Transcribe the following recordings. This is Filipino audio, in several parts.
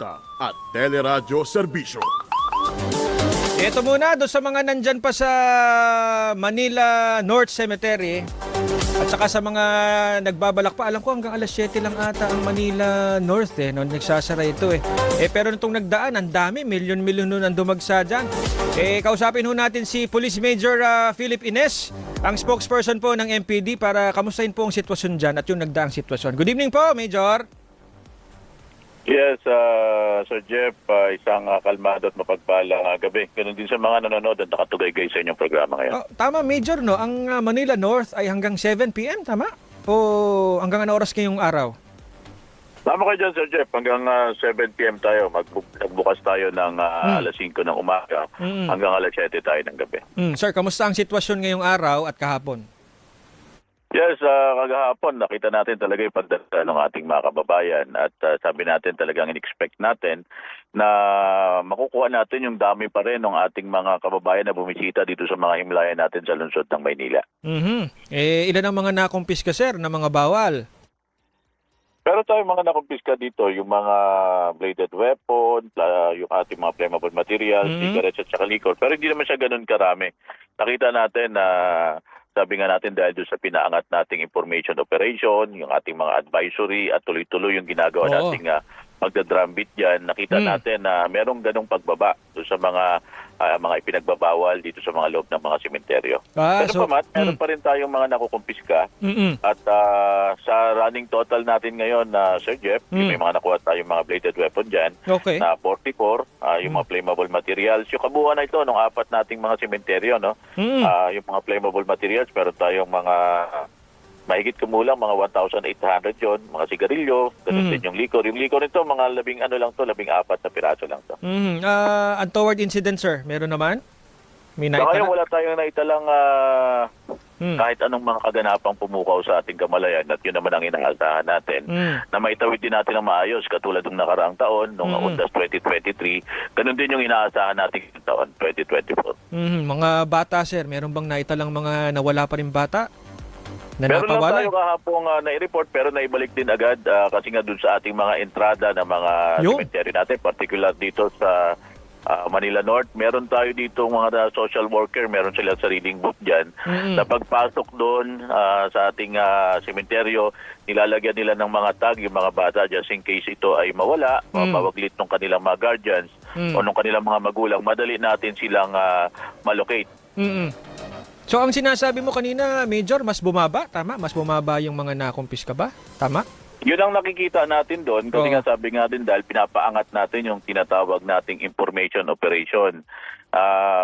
balita at teleradyo serbisyo. Ito muna, doon sa mga nandyan pa sa Manila North Cemetery at saka sa mga nagbabalak pa. Alam ko hanggang alas 7 lang ata ang Manila North noon nagsasara ito pero nitong nagdaan, ang dami, milyon-milyon nun ang dumagsa dyan. Kausapin ho natin si Police Major Philip Ines, ang spokesperson po ng MPD, para kamustahin po ang sitwasyon dyan at yung nagdaang sitwasyon. Good evening po, Major. Yes, Sir Jeff, isang kalmado at mapagpalang gabi. Ganun din sa mga nanonood at nakatugay-gay sa inyong programa ngayon. Oh, tama, Major, no? Ang Manila North ay hanggang 7 p.m., tama? O hanggang ano oras ngayong araw? Tama kayo dyan, Sir Jeff. Hanggang 7 p.m. tayo. Magbukas tayo ng alas 5 ng umaga. Hanggang alas 7 tayo ng gabi. Sir, kamusta ang sitwasyon ngayong araw at kahapon? Yes, kagahapon nakita natin talaga yung pagdala ng ating mga kababayan at sabi natin talagang in-expect natin na makukuha natin yung dami pa rin ng ating mga kababayan na bumisita dito sa mga himlayan natin sa lungsod ng Maynila. Ilan ang mga nakumpiska, sir, na mga bawal? Pero tayo mga nakumpiska dito, yung mga bladed weapon, yung ating mga flammable materials, cigarettes at saka liquor. Pero hindi naman siya ganun karami. Nakita natin na sabi nga natin dahil doon sa pinaangat nating information operation, yung ating mga advisory at tuloy-tuloy yung ginagawa nating magda-drumbeat dyan, nakita natin na merong ganong pagbaba doon sa mga ipinagbabawal dito sa mga loob ng mga sementeryo. Pero meron pa rin tayong mga nakukumpiska at sa running total natin ngayon, Sir Jeff, may mga nakuha tayong mga bladed weapon dyan na 44, yung mga flammable materials. Yung kabuuan na ito ng apat nating mga sementeryo, no? Yung mga flammable materials, meron tayong mga mahigit kumulang mga 1,800 yon, mga sigarilyo, ganun din yung liquor. Yung liquor nito, mga 14 na piraso lang to. Untoward incident, sir, meron naman? May so ngayon wala tayong naitalang kahit anong mga kaganapang pumukaw sa ating kamalayan at yun naman ang inaasahan natin na maitawid din natin ng maayos katulad ng nakaraang taon, noong Undas 2023, ganun din yung inaasahan natin yung taon 2024. Mga bata, sir, meron bang naitalang mga nawala pa rin bata? Meron lang tayo kahapong nai-report pero naibalik din agad kasi nga dun sa ating mga entrada ng mga cemetery natin, particular dito sa Manila North. Meron tayo dito mga social worker, meron silang sariling booth dyan. Na pagpasok doon sa ating sementeryo, nilalagyan nila ng mga tag yung mga bata just in case ito ay mawala, mawaglit ng kanilang mga guardians o ng kanilang mga magulang, madali natin silang malocate. So ang sinasabi mo kanina, Major, mas bumaba, tama? Mas bumaba yung mga nakumpiska ba? Tama? Yun ang nakikita natin doon kasi nga sabi nga din dahil pinapaangat natin yung tinatawag nating information operation.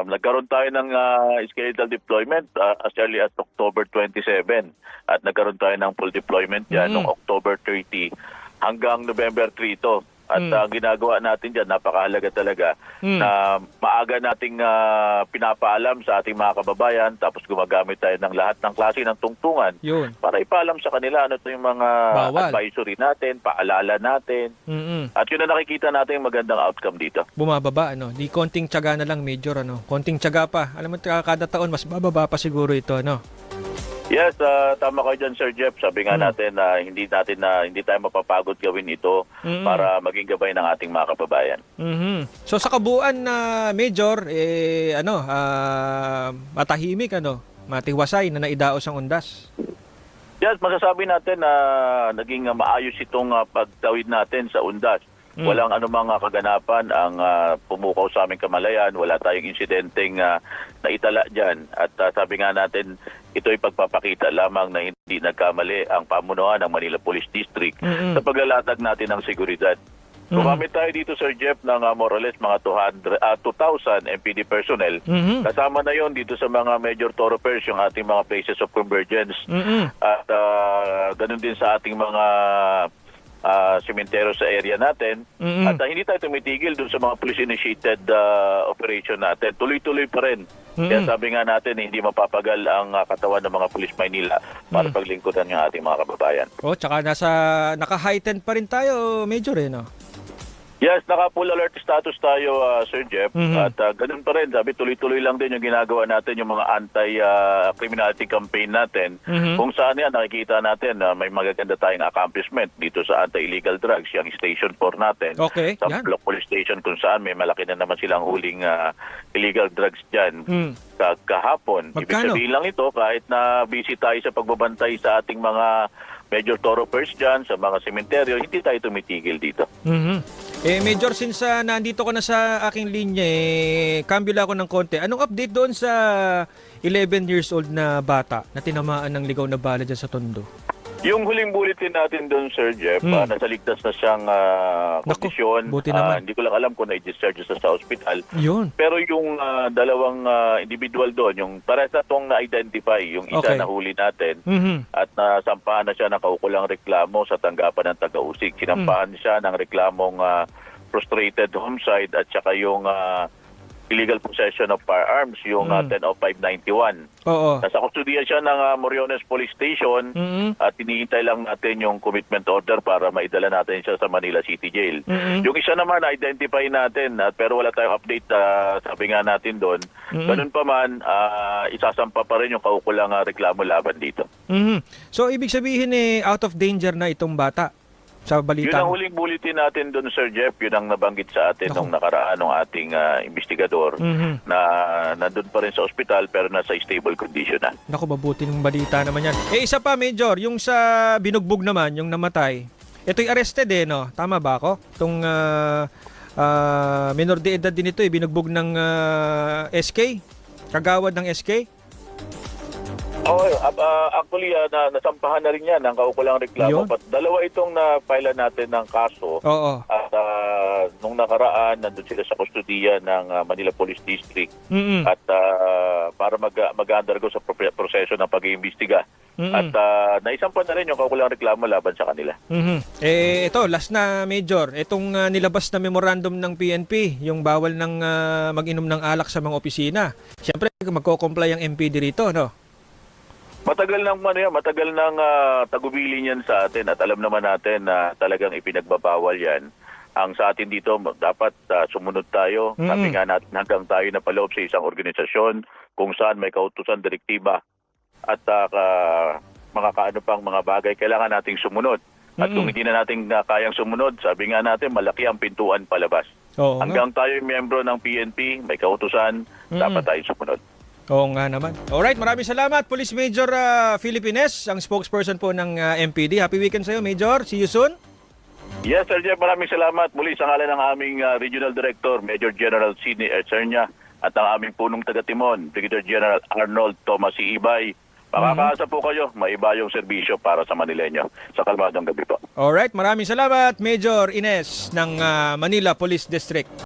Nagkaroon tayo ng skeletal deployment as early as October 27 at nagkaroon tayo ng full deployment dyan noong October 30 hanggang November 3 ito. At ang ginagawa natin dyan, napakahalaga talaga na maaga nating pinapaalam sa ating mga kababayan tapos gumagamit tayo ng lahat ng klase ng tungtungan para ipaalam sa kanila ano ito yung mga advisory natin, paalala natin. At yun na nakikita natin yung magandang outcome dito. Bumababa, ano? Di konting tiyaga na lang, Major, ano? Konting tiyaga pa. Alam mo, kada taon, mas bababa pa siguro ito, ano? Yes, tama kayo dyan, Sir Jeff. Sabi nga natin na hindi tayo mapapagod gawin ito para maging gabay ng ating mga kababayan. So sa kabuuan na Major, matahimik, matiwasay na naidaos ang undas. Yes, masasabi natin na naging maayos itong pagtawid natin sa undas. Walang anumang kaganapan ang pumukaw sa aming kamalayan. Wala tayong insidenteng naitala dyan. At sabi nga natin, ito ay pagpapakita lamang na hindi nagkamali ang pamunuan ng Manila Police District sa paglalatag natin ng seguridad. Gumamit tayo dito, Sir Jeff, ng more or less mga 2,000 MPD personnel. Kasama na yon dito sa mga major thoroughfares, yung ating mga places of convergence. At ganun din sa ating mga sementeryo sa area natin. At hindi tayo tumitigil dun sa mga police-initiated operation natin. Tuloy-tuloy pa rin. Kaya sabi nga natin, hindi mapapagal ang katawan ng mga Police Maynila para paglingkuran ng ating mga kababayan. Tsaka naka-heightened pa rin tayo, Major, no? Yes, naka-full alert status tayo, Sir Jeff. Mhm. At ganun pa rin, sabi, tuloy-tuloy lang din yung ginagawa natin, yung mga anti-criminality campaign natin. Mhm. Kung saan yan, nakikita natin na may magaganda tayong accomplishment dito sa anti-illegal drugs, yung Station 4 natin. Okay, Sa yan. Block Police Station kung saan may malaki na naman silang huling illegal drugs dyan. Mm. Kahapon. Ibig Magkano? sabihin lang ito, kahit na busy tayo sa pagbabantay sa ating mga major thoroughfares dyan, sa mga sementeryo, hindi tayo tumitigil dito. Mhm. Major, since nandito ko na sa aking linya, cambio lang ako ng konti. Anong update doon sa 11 years old na bata na tinamaan ng ligaw na bala dyan sa Tondo? Yung huling bulletin natin doon, Sir Jeff, nasa ligtas na siyang kondisyon. buti naman. Hindi ko lang alam kung na-discharge sa hospital. Yun. Pero yung dalawang individual doon, yung parehas na itong na-identify, yung isa Okay. na huli natin, Mhm. at nasampahan na siya ng kaukulang reklamo sa tanggapan ng taga-usig. Sinampahan siya ng reklamong frustrated homicide at saka yung illegal possession of firearms, yung 100591. Oo. Nasa kustodiya siya ng Moriones Police Station Mhm. at hinihintay lang natin yung commitment order para maidala natin siya sa Manila City Jail. Mhm. Yung isa naman, identify natin, pero wala tayong update, sabi nga natin doon. Ganun pa man, isasampa pa rin yung kaukulang reklamo laban dito. Mhm. So, ibig sabihin out of danger na itong bata sa Yun balita. ang huling bulletin natin doon, Sir Jeff. Yun ang nabanggit sa atin nung nakaraan ng ating investigador Mhm. na nandun pa rin sa ospital pero nasa stable condition na. Naku, mabuti ng balita naman yan. Isa pa, Major, yung sa binugbog naman, yung namatay. Ito'y arrested no? Tama ba ako? Itong minor de edad din ito, binugbog ng SK? Kagawad ng SK? Oh, actually, nasampahan na rin yan ang kaukulang reklamo. Yun. But dalawa itong na-file natin ng kaso. Oo. At nung nakaraan, nandun sila sa kustodiya ng Manila Police District. Mm-mm. At para mag-undergo sa proseso ng pag-iimbestiga. Mm-mm. At naisampan na rin yung kaukulang reklamo laban sa kanila. Mhm. Ito, last na, Major. Itong nilabas na memorandum ng PNP, yung bawal ng mag-inom ng alak sa mga opisina. Siyempre, magko-comply ang MPD rito, no? Matagal nang tagubili niyan sa atin at alam naman natin na talagang ipinagbabawal yan. Ang sa atin dito, dapat sumunod tayo. Sabi nga natin hanggang tayo na paloob sa isang organisasyon kung saan may kautusan, direktiba at mga kaano pang mga bagay, kailangan nating sumunod. At kung hindi na natin kayang sumunod, sabi nga natin, malaki ang pintuan palabas. Oo, Hanggang tayo miyembro ng PNP, may kautusan, dapat tayo sumunod. Oo nga naman. Alright, maraming salamat. Police Major Filipines, ang spokesperson po ng MPD. Happy weekend sa'yo, Major. See you soon. Yes, Sir Jeff, maraming salamat. Muli sa ngalan ng aming Regional Director, Major General Sidney Ecernia, at ang aming punong taga-timon, Brigadier General Arnold Thomas Ibay. Makakaasa po kayo, maiba yung serbisyo para sa Manileño sa kalmadong gabi po. Alright, maraming salamat, Major Ines ng Manila Police District.